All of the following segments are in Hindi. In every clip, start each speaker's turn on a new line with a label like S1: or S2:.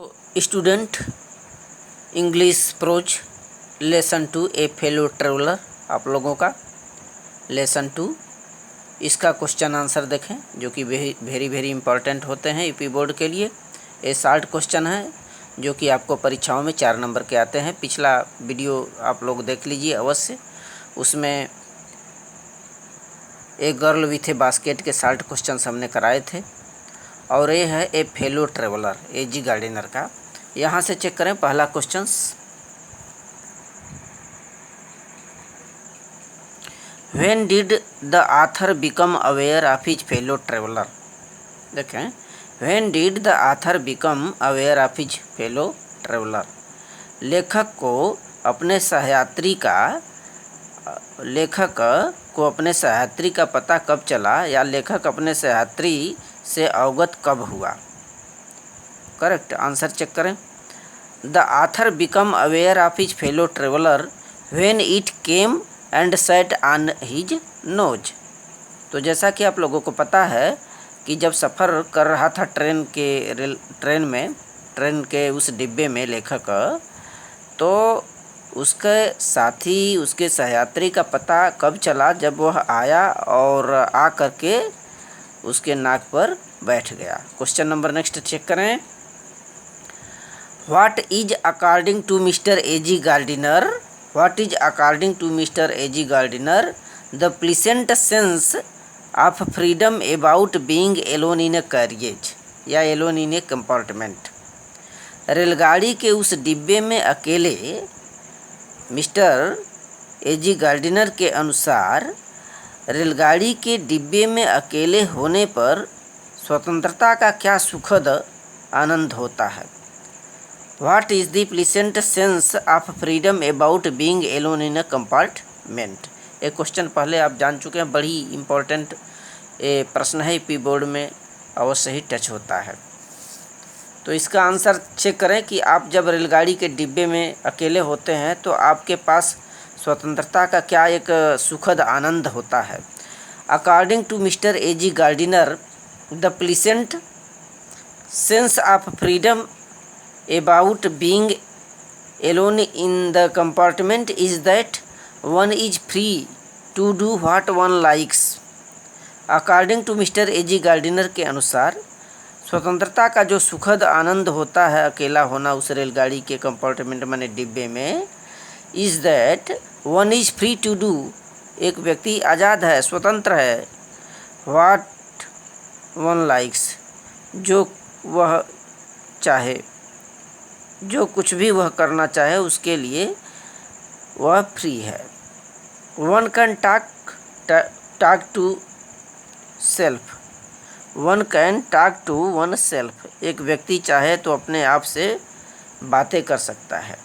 S1: स्टूडेंट, इंग्लिश प्रोज लेसन 2 ए फेलो ट्रेवलर आप लोगों का लेसन 2। इसका क्वेश्चन आंसर देखें जो कि वेरी इंपॉर्टेंट होते हैं यूपी बोर्ड के लिए। ये 60 क्वेश्चन है जो कि आपको परीक्षाओं में 4 नंबर के आते हैं। पिछला वीडियो आप लोग देख लीजिए अवश्य, उसमें एक गर्ल विथ ए बास्केट के 60 क्वेश्चन हमने कराए थे। और ये है a fellow traveller AG Gardiner का। यहाँ से चेक करें पहला question, when did the author become aware of his fellow traveller. देखें, when did the author become aware of his fellow traveller. लेखक को अपने सहयात्री का पता कब चला या लेखक अपने सहयात्री से अवगत कब हुआ। करेक्ट आंसर चेक करें। The author become aware of his fellow traveller when it came and set on his nose. तो जैसा कि आप लोगों को पता है कि जब सफ़र कर रहा था ट्रेन के उस डिब्बे में लेखक, तो उसके साथी उसके सहयात्री का पता कब चला, जब वह आया और आ करके उसके नाक पर बैठ गया। क्वेश्चन नंबर नेक्स्ट चेक करें। What is according to Mr AG Gardiner, what is according to Mr AG Gardiner the pleasant sense of freedom about being alone in a carriage या एलोन इन ए कंपार्टमेंट। रेलगाड़ी के उस डिब्बे में अकेले मिस्टर एजी गार्डिनर के अनुसार रेलगाड़ी के डिब्बे में अकेले होने पर स्वतंत्रता का क्या सुखद आनंद होता है। What is the pleasant sense of freedom about being alone in a compartment. एक क्वेश्चन पहले आप जान चुके हैं, बड़ी इम्पोर्टेंट प्रश्न है, यूपी बोर्ड में अवश्य ही टच होता है। तो इसका आंसर चेक करें कि आप जब रेलगाड़ी के डिब्बे में अकेले होते हैं तो आपके पास स्वतंत्रता का क्या एक सुखद आनंद होता है। According to Mr AG Gardiner the pleasant sense of freedom about being alone in the compartment is that one is free to do what one likes. According to Mr AG Gardiner के अनुसार स्वतंत्रता का जो सुखद आनंद होता है अकेला होना उस रेलगाड़ी के कंपार्टमेंट माने डिब्बे में, is that one is free to do, एक व्यक्ति आज़ाद है, स्वतंत्र है, व्हाट वन लाइक्स, जो वह चाहे, जो कुछ भी वह करना चाहे उसके लिए वह फ्री है। One can talk to self, one can talk to oneself, एक व्यक्ति चाहे तो अपने आप से बातें कर सकता है।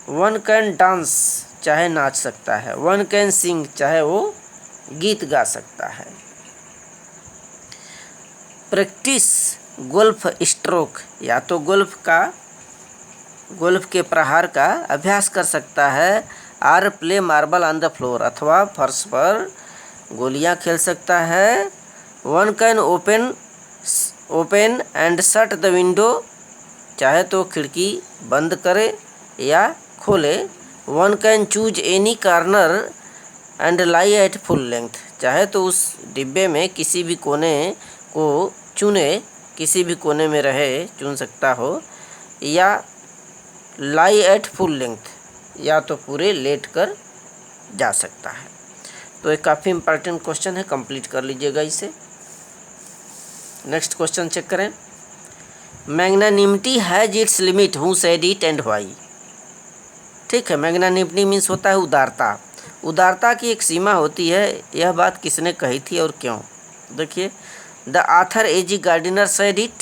S1: वन कैन डांस, चाहे नाच सकता है। वन कैन सिंग, चाहे वो गीत गा सकता है। प्रैक्टिस गोल्फ स्ट्रोक, या तो गोल्फ के प्रहार का अभ्यास कर सकता है। Or play marble on the floor, अथवा फर्श पर गोलियां खेल सकता है। One can open and shut the window, चाहे तो खिड़की बंद करे या खोले। One can choose any corner and lie at full length, चाहे तो उस डिब्बे में किसी भी कोने को चुने, किसी भी कोने में रहे, चुन सकता हो, या लाई एट फुल लेंथ, या तो पूरे लेट कर जा सकता है। तो एक काफ़ी इंपॉर्टेंट क्वेश्चन है, कंप्लीट कर लीजिएगा इसे। नेक्स्ट क्वेश्चन चेक करें। Magnanimity has its limit, who said it and why. ठीक है, मैग्नानिमिटी मीन्स होता है उदारता। उदारता की एक सीमा होती है, यह बात किसने कही थी और क्यों। देखिए, the author AG Gardiner said it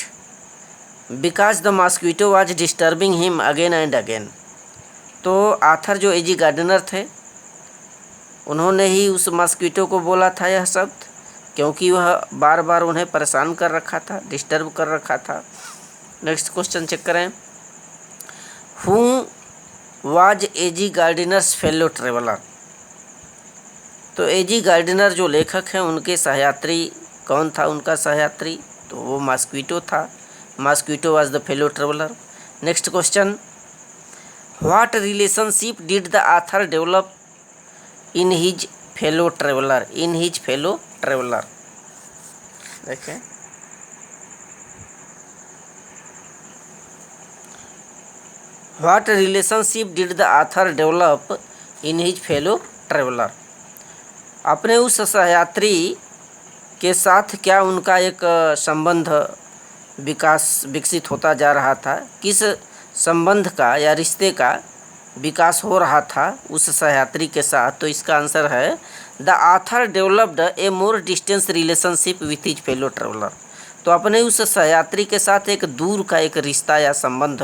S1: because the mosquito was disturbing him again and again. तो आथर जो एजी गार्डिनर थे उन्होंने ही उस मॉस्क्वीटो को बोला था यह शब्द, क्योंकि वह बार बार उन्हें परेशान कर रखा था, डिस्टर्ब कर रखा था। नेक्स्ट क्वेश्चन चेक करें। Who was AG Gardiner's fellow traveller. तो एजी गार्डिनर जो लेखक हैं उनके सहयात्री कौन था, उनका सहयात्री, तो वो मॉस्क्वीटो था। Mosquito was the fellow traveller. Next question, what relationship did the author develop in his fellow traveller? In his fellow traveller, देखें, what relationship did the author develop in his fellow traveller? अपने उस सहयात्री के साथ क्या उनका एक संबंध विकसित होता जा रहा था? किस संबंध का या रिश्ते का विकास हो रहा था उस सहयात्री के साथ? तो इसका आंसर है the author developed A more distance relationship with his fellow traveller. तो अपने उस सहयात्री के साथ एक दूर का एक रिश्ता या संबंध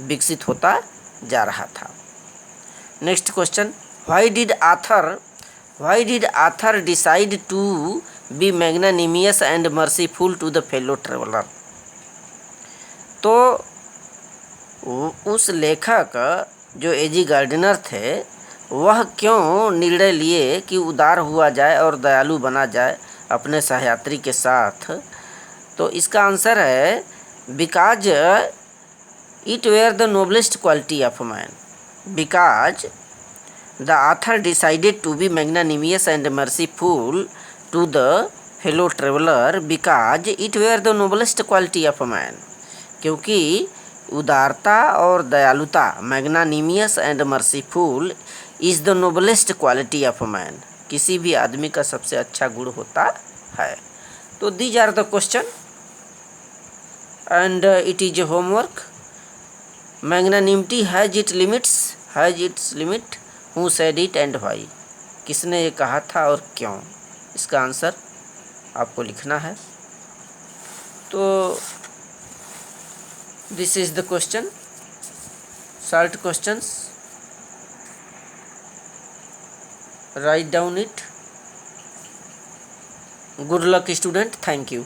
S1: विकसित होता जा रहा था। Next question, why did author decide to be magnanimous and merciful to the fellow traveller? तो उस लेखक जो एजी गार्डिनर थे वह क्यों निर्णय लिए कि उदार हुआ जाए और दयालु बना जाए अपने सहयात्री के साथ? तो इसका आंसर है because it were the noblest quality of man. Because the author decided to be magnanimous and merciful to the fellow traveller because it were the noblest quality of man. क्योंकि उदारता और दयालुता, magnanimous and merciful is the noblest quality of man, किसी भी आदमी का सबसे अच्छा गुण होता है। तो these are the question and it is a homework. Magnanimity has its limit, who said it and why? किसने ये कहा था और क्यों? इसका आंसर आपको लिखना है। तो this is the question, short questions, write down it. Good luck student, thank you.